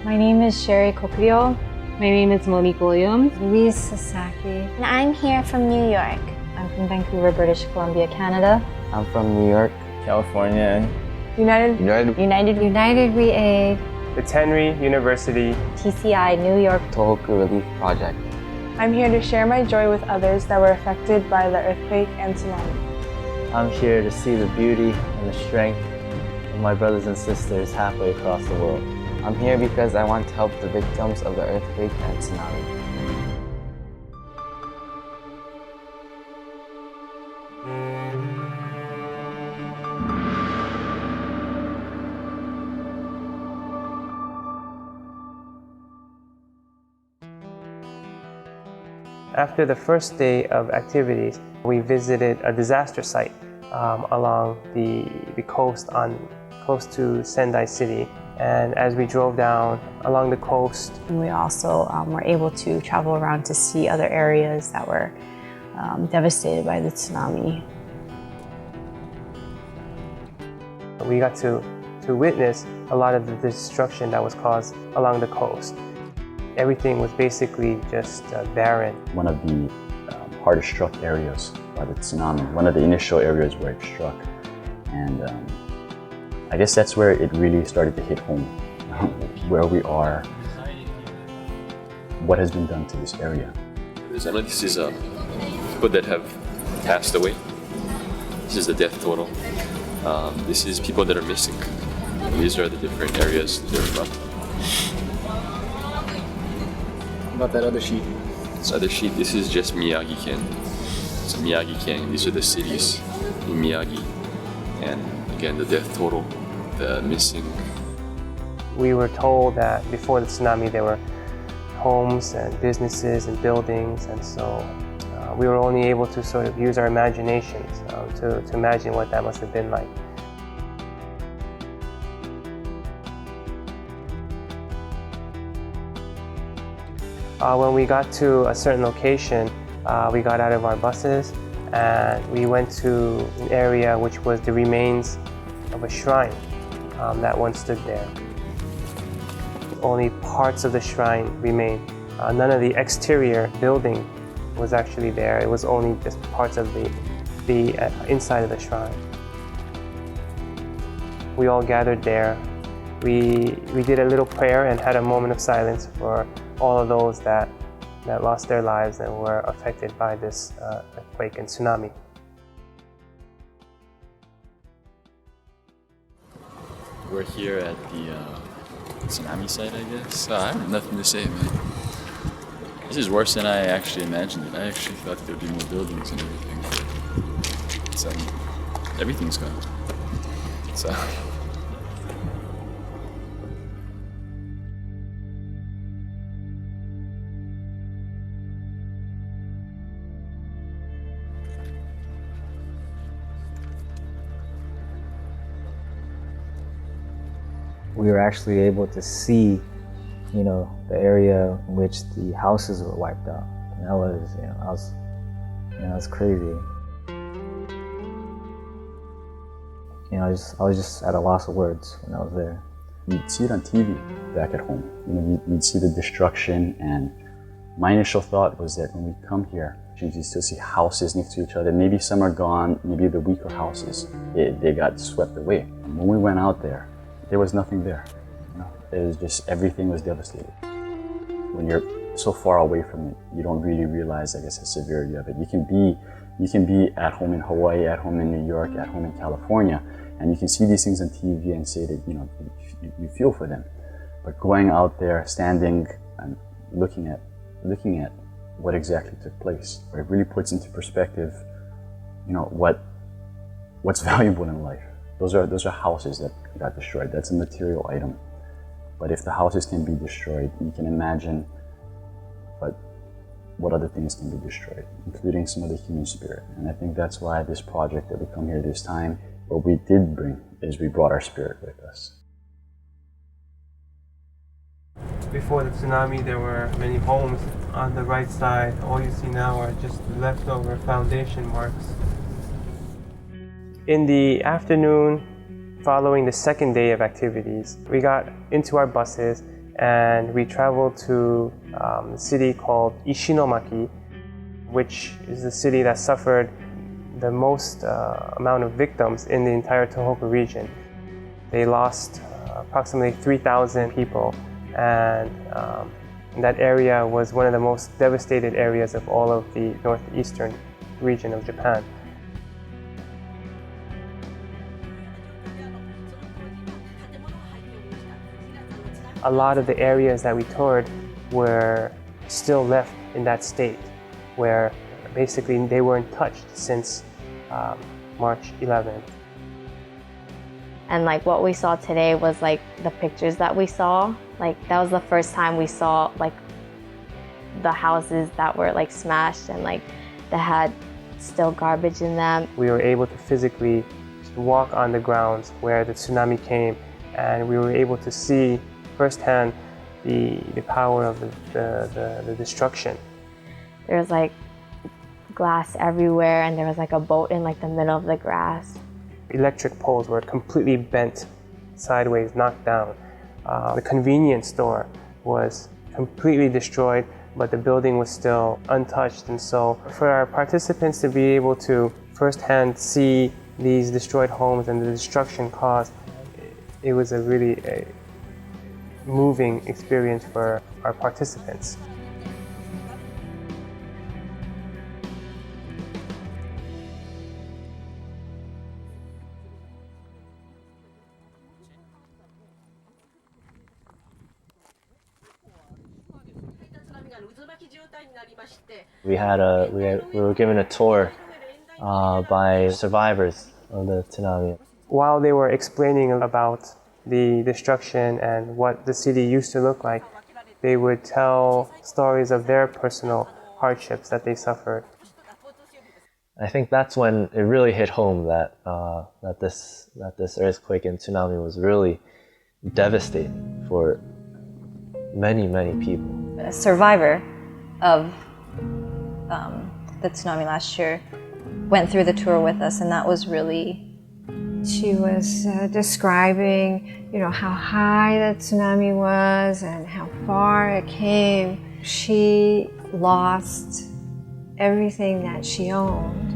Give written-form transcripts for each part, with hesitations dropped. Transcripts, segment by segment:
My name is Sherry Kokuyo. My name is Monique Williams. Louise Sasaki. And I'm here from New York. I'm from Vancouver, British Columbia, Canada. I'm from New York, California. United We Aid. The Tenri University. TCI, New York. Tohoku Relief Project. I'm here to share my joy with others that were affected by the earthquake and tsunami. I'm here to see the beauty and the strength of my brothers and sisters halfway across the world. I'm here because I want to help the victims of the earthquake and tsunami. After the first day of activities, we visited a disaster site along the coast close to Sendai City. And as we drove down along the coast, we also were able to travel around to see other areas that were devastated by the tsunami. we got to witness a lot of the destruction that was caused along the coast. Everything was basically just barren. One of the hardest struck areas by the tsunami, one of the initial areas where it struck. And I guess that's where it really started to hit home, where we are, what has been done to this area. This is people that have passed away. This is the death total. This is people that are missing. These are the different areas they're from. About that other sheet? This other sheet, this is just Miyagi-ken. So Miyagi-ken, these are the cities in Miyagi. And again, the death total, the missing. We were told that before the tsunami there were homes and businesses and buildings, and so we were only able to sort of use our imaginations to imagine what that must have been like. When we got to a certain location, we got out of our buses and we went to an area which was the remains of a shrine that once stood there. Only parts of the shrine remained. None of the exterior building was actually there. It was only just parts of the inside of the shrine. We all gathered there. We did a little prayer and had a moment of silence for all of those that lost their lives and were affected by this earthquake and tsunami. We're here at the tsunami site, I guess. I have nothing to say, man. This is worse than I actually imagined it. I actually thought there'd be more buildings and everything. So, everything's gone. So. We were actually able to see, the area in which the houses were wiped out. And that was, that was crazy. I was just at a loss of words when I was there. You'd see it on TV back at home. You'd see the destruction, and my initial thought was that when we come here, you still see houses next to each other. Maybe some are gone, maybe the weaker houses, they got swept away. And when we went out there was nothing there. It was just, everything was devastated. When you're so far away from it, you don't really realize, I guess, the severity of it. You can be at home in Hawaii, at home in New York, at home in California, and you can see these things on TV and say that, you feel for them. But going out there, standing and looking at what exactly took place, it really puts into perspective, what's valuable in life. Those are houses that got destroyed. That's a material item. But if the houses can be destroyed, you can imagine what other things can be destroyed, including some of the human spirit. And I think that's why this project that we come here this time, what we did bring is we brought our spirit with us. Before the tsunami, there were many homes on the right side. All you see now are just leftover foundation marks. In the afternoon, following the second day of activities, we got into our buses and we traveled to a city called Ishinomaki, which is the city that suffered the most amount of victims in the entire Tohoku region. They lost approximately 3,000 people, and that area was one of the most devastated areas of all of the northeastern region of Japan. A lot of the areas that we toured were still left in that state, where basically they weren't touched since March 11th. And like what we saw today was like the pictures that we saw. Like that was the first time we saw like the houses that were like smashed and like that had still garbage in them. We were able to physically walk on the grounds where the tsunami came, and we were able to see firsthand the power of the destruction. There was like glass everywhere, and there was like a boat in like the middle of the grass. Electric poles were completely bent sideways, knocked down. The convenience store was completely destroyed, but the building was still untouched. And so for our participants to be able to firsthand see these destroyed homes and the destruction caused, it was a really moving experience for our participants. We were given a tour by survivors of the tsunami. While they were explaining about the destruction and what the city used to look like, they would tell stories of their personal hardships that they suffered. I think that's when it really hit home that this earthquake and tsunami was really devastating for many people. A survivor of the tsunami last year went through the tour with us, and that was really. She was describing, how high the tsunami was and how far it came. She lost everything that she owned.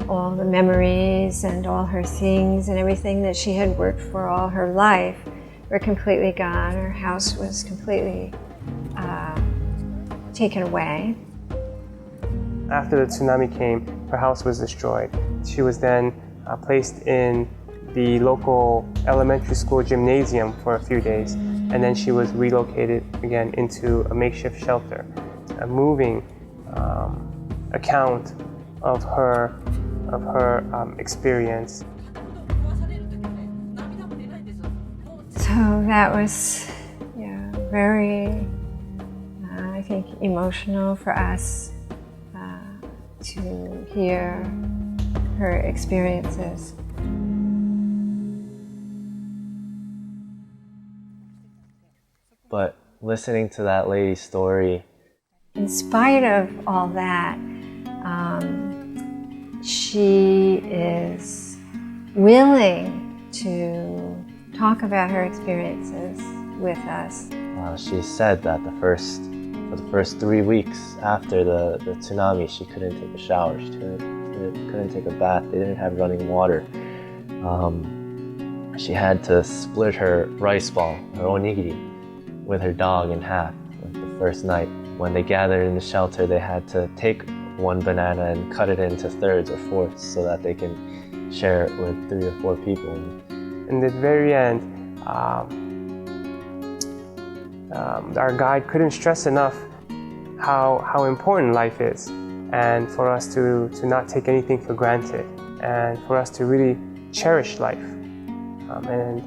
All the memories and all her things and everything that she had worked for all her life were completely gone. Her house was completely taken away. After the tsunami came, her house was destroyed. She was then placed in the local elementary school gymnasium for a few days, and then she was relocated again into a makeshift shelter. A moving account of her experience. So that was very, I think, emotional for us to hear her experiences. But listening to that lady's story, in spite of all that, she is willing to talk about her experiences with us. she said that for the first 3 weeks after the tsunami, she couldn't take a shower, she couldn't take a bath, they didn't have running water. She had to split her rice ball, her onigiri, with her dog in half the first night. When they gathered in the shelter, they had to take one banana and cut it into thirds or fourths so that they can share it with 3 or 4 people. In the very end, our guide couldn't stress enough how important life is, and for us to not take anything for granted, and for us to really cherish life. And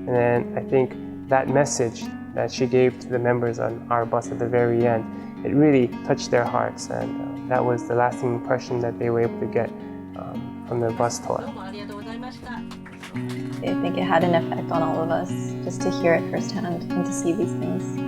then I think that message that she gave to the members on our bus at the very end, it really touched their hearts, and that was the lasting impression that they were able to get from the bus tour. I think it had an effect on all of us just to hear it firsthand and to see these things.